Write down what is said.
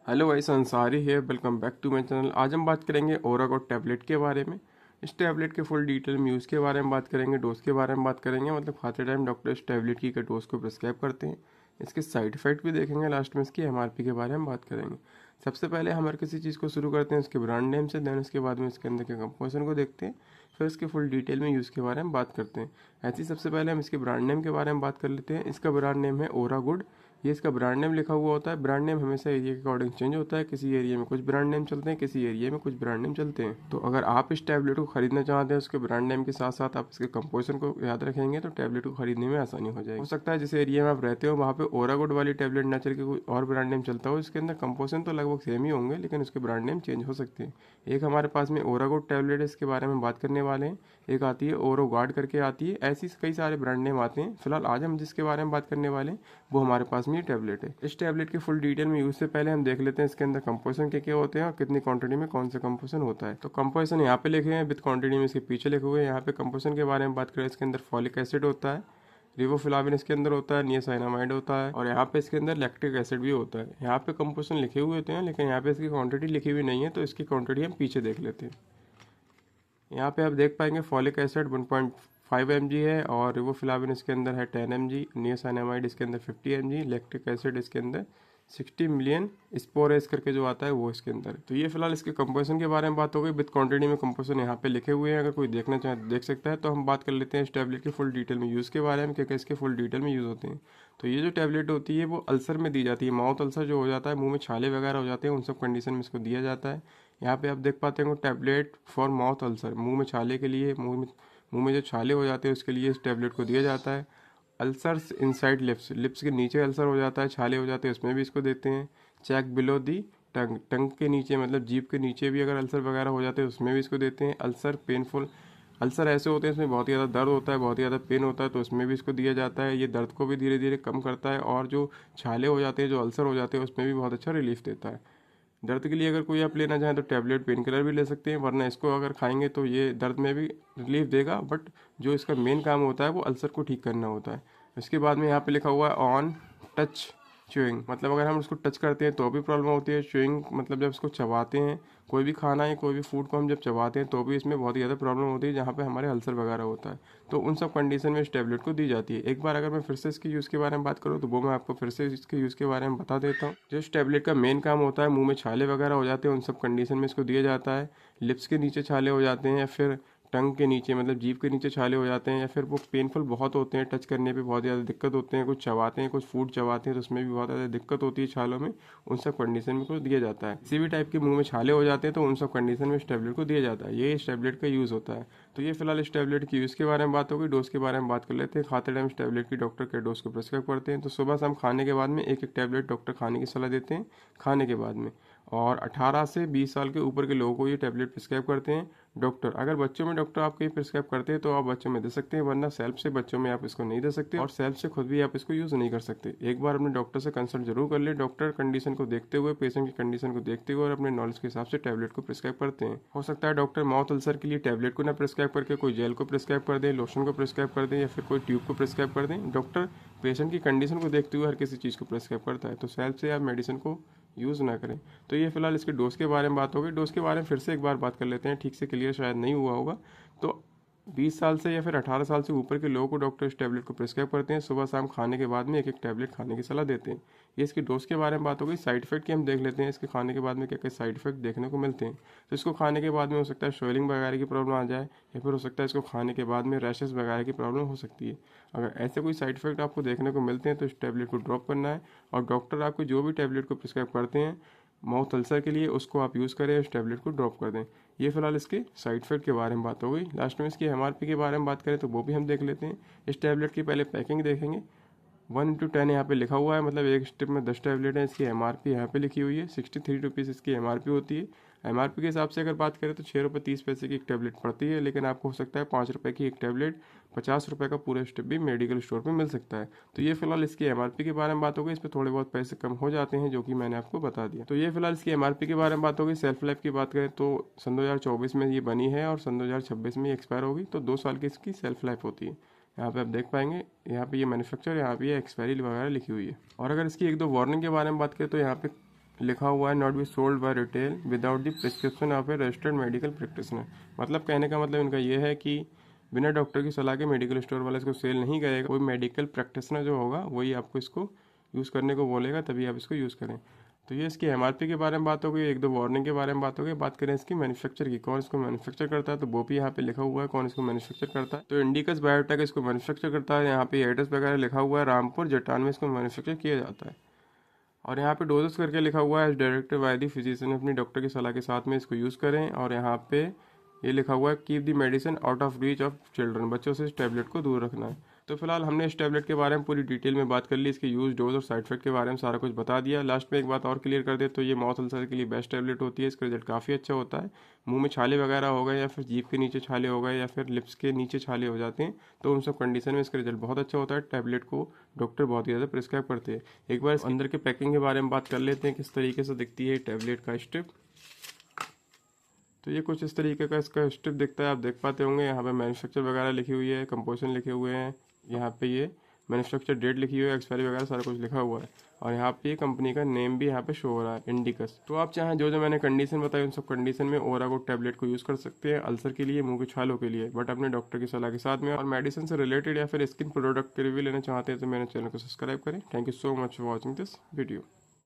Hello भाई, संसारी है। Welcome back to my channel. आज हम बात करेंगे ओरागोट टैबलेट के बारे में। इस टैबलेट के फुल डिटेल में यूज़ के बारे में बात करेंगे, डोज के बारे में बात करेंगे, मतलब खाते टाइम डॉक्टर इस टैबलेट की डोज को प्रिस्क्राइब करते हैं। इसके साइड इफेक्ट भी देखेंगे, लास्ट में इसकी एमआरपी के बारे में बात करेंगे। सबसे पहले हम हर किसी चीज़ को शुरू करते हैं इसके ब्रांड नेम से, देन उसके बाद में इसके अंदर के कंपोजिशन को देखते हैं, फिर इसके फुल डिटेल में यूज़ के बारे में बात करते हैं। ऐसे ही सबसे पहले हम इसके ब्रांड नेम के बारे में बात कर लेते हैं। इसका ब्रांड नेम है ओरा गुड। ये इसका ब्रांड नेम लिखा हुआ होता है। ब्रांड नेम हमेशा एरिया के अकॉर्डिंग चेंज होता है। किसी एरिया में कुछ ब्रांड नेम चलते हैं, किसी एरिया में कुछ ब्रांड नेम चलते हैं। तो अगर आप इस टैबलेट को खरीदना चाहते हैं, उसके ब्रांड नेम के साथ साथ आप इसके कंपोजिशन को याद रखेंगे तो टैबलेट को खरीदने में आसानी हो जाएगी। हो सकता है जिस एरिया में आप रहते हो वहाँ पे ओरागुड वाली टैबलेट ना चल के कोई और ब्रांड नेम चलता हो। इसके अंदर कंपोजिशन तो लगभग सेम ही होंगे, लेकिन उसके ब्रांड नेम चेंज हो सकते हैं। एक हमारे पास में ओरागुड टैबलेट है, इसके बारे में बात करने वाले हैं। एक आती है ओरो गार्ड करके आती है। ऐसी कई सारे ब्रांड नेम आते हैं। फिलहाल आज हम जिसके बारे में बात करने वाले हैं वो हमारे पास में ये टैबलेट है। इस टैबलेट के फुल डिटेल में यूज से पहले हम देख लेते हैं इसके अंदर कंपोजिशन क्या क्या होते हैं और कितनी क्वांटिटी में कौन सा कंपोजिशन होता है। तो कंपोजिशन यहाँ पे लिखे हैं, विद क्वांटिटी में इसके पीछे लिखे हुए हैं। यहाँ पे कंपोजिशन के बारे में बात करें, इसके अंदर फॉलिक एसिड होता है, रिबोफ्लाविन इसके अंदर होता है, नियासिनामाइड होता है, और यहाँ पे इसके अंदर लैक्टिक एसिड भी होता है। यहाँ पे कंपोजिशन लिखे हुए होते हैं, लेकिन यहाँ पे इसकी क्वांटिटी लिखी हुई नहीं है, तो इसकी क्वांटिटी हम पीछे देख लेते हैं। यहाँ पे आप देख पाएंगे फॉलिक एसिड 1.5 mg है, और रिबोफ्लाविन इसके अंदर है 10 mg, नियासिनामाइड इसके अंदर 50 mg, लैक्टिक एसिड इसके अंदर 60 मिलियन स्पोरेस करके जो आता है वो इसके अंदर है। तो ये फिलहाल इसके कंपोजिशन के बारे में बात हो गई। विद क्वांटिटी में कंपोजिशन यहाँ पे लिखे हुए हैं, अगर कोई देखना चाहे तो देख सकता है। तो हम बात कर लेते हैं इस टैबलेट के फुल डिटेल में यूज़ के बारे में, क्या क्या इसके फुल डिटेल में यूज़ होते हैं। तो ये जो टैबलेट होती है वो अल्सर में दी जाती है। माउथ अल्सर जो हो जाता है, मुंह में छाले वगैरह हो जाते हैं, उन सब कंडीशन में इसको दिया जाता है। यहाँ पे आप देख पाते हैं टैबलेट फॉर माउथ अल्सर, मुंह में छाले के लिए, मुंह में जो छाले हो जाते हैं उसके लिए इस टैबलेट को दिया जाता है। अल्सर्स इनसाइड लिप्स, लिप्स के नीचे अल्सर हो जाता है, छाले हो जाते हैं, उसमें भी इसको देते हैं। चेक बिलो दी टंग, टंग के नीचे मतलब जीभ के नीचे भी अगर अल्सर वगैरह हो जाते हैं उसमें भी इसको देते हैं। अल्सर पेनफुल, अल्सर ऐसे होते हैं इसमें बहुत ही ज़्यादा दर्द होता है, बहुत ही ज़्यादा पेन होता है, तो उसमें भी इसको दिया जाता है। ये दर्द को भी धीरे धीरे कम करता है, और जो छाले हो जाते हैं, जो अल्सर हो जाते हैं, उसमें भी बहुत अच्छा रिलीफ देता है। दर्द के लिए अगर कोई आप लेना चाहें तो टैबलेट पेन किलर भी ले सकते हैं, वरना इसको अगर खाएंगे तो ये दर्द में भी रिलीफ देगा, बट जो इसका मेन काम होता है वो अल्सर को ठीक करना होता है। इसके बाद में यहाँ पे लिखा हुआ है ऑन टच च्यूइंग, मतलब अगर हम उसको टच करते हैं तो भी प्रॉब्लम होती है। च्यूइंग मतलब जब इसको चबाते हैं, कोई भी खाना या कोई भी फूड को हम जब चबाते हैं तो भी इसमें बहुत ही ज़्यादा प्रॉब्लम होती है, जहाँ पे हमारे अल्सर वगैरह होता है। तो उन सब कंडीशन में इस टैबलेट को दी जाती है। एक बार अगर मैं फिर से इसके यूज़ के बारे में बात करूँ तो वो मैं आपको फिर से इसके यूज़ के बारे में बता देता हूँ। जो इस टैबलेट का मेन काम होता है, मुंह में छाले वगैरह हो जाते हैं, उन सब कंडीशन में इसको दिया जाता है। लिप्स के नीचे छाले हो जाते हैं, या फिर टंग के नीचे मतलब जीभ के नीचे छाले हो जाते हैं, या फिर वो पेनफुल बहुत होते हैं, टच करने पे बहुत ज़्यादा दिक्कत होते हैं, कुछ चबाते हैं, कुछ फूड चबाते हैं तो उसमें भी बहुत ज़्यादा दिक्कत होती है छालों में, उन सब कंडीशन में को दिया जाता है। किसी भी टाइप के मुंह में छाले हो जाते हैं तो उन सब कंडीशन में इस टैबलेट को दिया जाता है। ये इस टैबलेट का यूज़ होता है। तो ये फिलहाल इस टैबलेट की यूज़ के बारे में बात होगी। डोज के बारे में बात कर लेते हैं। खाते टाइम इस टैबलेट की डॉक्टर के डोज को प्रिस्क्राइब करते हैं। तो सुबह शाम खाने के बाद में एक एक टैबलेट डॉक्टर खाने की सलाह देते हैं खाने के बाद में। और 18 से 20 साल के ऊपर के लोगों को ये टैबलेट प्रिस्क्राइब करते हैं डॉक्टर। अगर बच्चों में डॉक्टर आपको ये प्रिस्क्राइब करते हैं तो आप बच्चों में दे सकते हैं, वरना सेल्फ से बच्चों में आप इसको नहीं दे सकते, और सेल्फ से खुद भी आप इसको यूज़ नहीं कर सकते। एक बार अपने डॉक्टर से कंसल्ट जरूर कर ले। डॉक्टर कंडीशन को देखते हुए, पेशेंट की कंडीशन को देखते हुए और अपने नॉलेज के हिसाब से टैबलेट को प्रिस्क्राइब करते हैं। हो सकता है डॉक्टर माउथ अल्सर के लिए टैबलेट को ना प्रिस्क्राइब करके कोई जेल को प्रिस्क्राइब कर दें, लोशन को प्रिस्क्राइब कर दें, या फिर कोई ट्यूब को प्रिस्क्राइब कर दें। डॉक्टर पेशेंट की कंडीशन को देखते हुए हर किसी चीज़ को प्रिस्क्राइब करता है, तो सेल्फ से आप मेडिसिन को यूज़ ना करें। तो ये फिलहाल इसके डोज के बारे में बात हो गई। डोज के बारे में फिर से एक बार बात कर लेते हैं, ठीक से क्लियर शायद नहीं हुआ होगा। तो 20 साल से या फिर 18 साल से ऊपर के लोगों को डॉक्टर इस टैबलेट को प्रिस्क्राइब करते हैं। सुबह शाम खाने के बाद में एक एक टैबलेट खाने की सलाह देते हैं। ये इसके डोज के बारे में बात हो गई। साइड इफेक्ट की हम देख लेते हैं, इसके खाने के बाद में क्या क्या साइड इफेक्ट देखने को मिलते हैं। तो इसको खाने के बाद में हो सकता है स्वेलिंग वगैरह की प्रॉब्लम आ जाए, या फिर हो सकता है इसको खाने के बाद में रैशेस वगैरह की प्रॉब्लम हो सकती है। अगर ऐसे कोई साइड इफेक्ट आपको देखने को मिलते हैं तो इस टैबलेट को ड्रॉप करना है, और डॉक्टर आपको जो भी टैबलेट को प्रिस्क्राइब करते हैं माउथ अल्सर के लिए उसको आप यूज़ करें, इस टैबलेट को ड्रॉप कर दें। ये फिलहाल इसके साइड इफेक्ट के बारे में बात हो गई। लास्ट में इसकी एमआरपी के बारे में बात करें तो वो भी हम देख लेते हैं। इस टैबलेट की पहले पैकिंग देखेंगे। 1/10 यहाँ पे लिखा हुआ है, मतलब एक स्ट्रिप में 10 टैबलेट है। इसकी एमआरपी यहाँ पे लिखी हुई है, 63 रुपीज़ इसकी एमआरपी होती है। एमआरपी के हिसाब से अगर बात करें तो 6 रुपये 30 पैसे की एक टैबलेट पड़ती है, लेकिन आपको हो सकता है 5 रुपये की एक टैबलेट 50 रुपये का पूरा स्ट्रिप भी मेडिकल स्टोर पे मिल सकता है। तो ये फिलहाल इसकी एमआरपी के बारे में बात हो गई। इस पर थोड़े बहुत पैसे कम हो जाते हैं, जो कि मैंने आपको बता दिया। तो ये फिलहाल इसकी एमआरपी के बारे में बात हो गई। सेल्फ लाइफ की बात करें तो सन 2024 में ये बनी है, और सन 2026 में ये एक्सपायर होगी, तो 2 साल की इसकी सेल्फ लाइफ होती है। यहाँ पे आप देख पाएंगे, यहाँ पे ये मैन्युफैक्चर, यहाँ पे ये एक्सपायरी वगैरह लिखी हुई है। और अगर इसकी एक दो वार्निंग के बारे में बात करें तो यहाँ पे लिखा हुआ है not be sold by retail without the prescription of A registered medical practitioner. मतलब कहने का मतलब इनका ये है कि बिना डॉक्टर की सलाह के मेडिकल स्टोर वाला इसको सेल नहीं करेगा। कोई मेडिकल प्रैक्टिशनर जो होगा वही आपको इसको यूज़ करने को बोलेगा, तभी आप इसको यूज़ करें। तो ये इसकी एमआरपी के बारे में बात हो गई, एक दो वार्निंग के बारे में बात हो गई। बात करें इसकी मैन्युफैक्चर की, कौन इसको मैन्युफैक्चर करता है, तो वो भी यहाँ पे लिखा हुआ है कौन इसको मैन्युफैक्चर करता है। तो इंडिकस बायोटेक इसको मैन्युफैक्चर करता है। यहाँ पे एड्रेस वगैरह लिखा हुआ है, रामपुर जटान में इसको मैन्युफैक्चर किया जाता है। और यहाँ पे डोजेस करके लिखा हुआ है डायरेक्टेड बाय द फिजिशियन, अपनी डॉक्टर की सलाह के साथ में इसको यूज़ करें। और यहाँ पे ये लिखा हुआ है keep the medicine out of reach of children, बच्चों से इस टैबलेट को दूर रखना है। तो फिलहाल हमने इस टैबलेट के बारे में पूरी डिटेल में बात कर ली, इसके यूज, डोज और साइड इफेक्ट के बारे में सारा कुछ बता दिया। लास्ट में एक बात और क्लियर कर दे तो ये माउथ अल्सर के लिए बेस्ट टैबलेट होती है। इसका रिजल्ट काफ़ी अच्छा होता है। मुंह में छाले वगैरह हो गए या फिर जीभ के नीचे छाले हो गए या फिर लिप्स के नीचे छाले हो जाते हैं, तो उन सब कंडीशन में इसका रिजल्ट बहुत अच्छा होता है। टैबलेट को डॉक्टर बहुत ही ज़्यादा प्रिस्क्राइब करते हैं। एक बार अंदर के पैकिंग के बारे में बात कर लेते हैं, किस तरीके से दिखती है टैबलेट का स्ट्रिप। तो ये कुछ इस तरीके का इसका स्ट्रिप दिखता है, आप देख पाते होंगे। यहाँ पे मैन्युफैक्चर वगैरह लिखी हुई है, कंपोजिशन लिखे हुए हैं, यहाँ पे ये मैन्युफैक्चर डेट लिखी हुई है, एक्सपायरी वगैरह सारा कुछ लिखा हुआ है। और यहाँ पे कंपनी का नेम भी यहाँ पे शो हो रहा है, इंडिकस। तो आप चाहें जो जो मैंने कंडीशन बताई उन सब कंडीशन में ओरागोट टैबलेट को यूज़ कर सकते हैं, अल्सर के लिए, मुंह के छालों के लिए, बट अपने डॉक्टर की सलाह के साथ में। और मेडिसिन से रिलेटेड या फिर स्किन प्रोडक्ट के रिव्यू लेना चाहते हैं तो मेरे चैनल को सब्सक्राइब करें। Thank you so much for watching this video.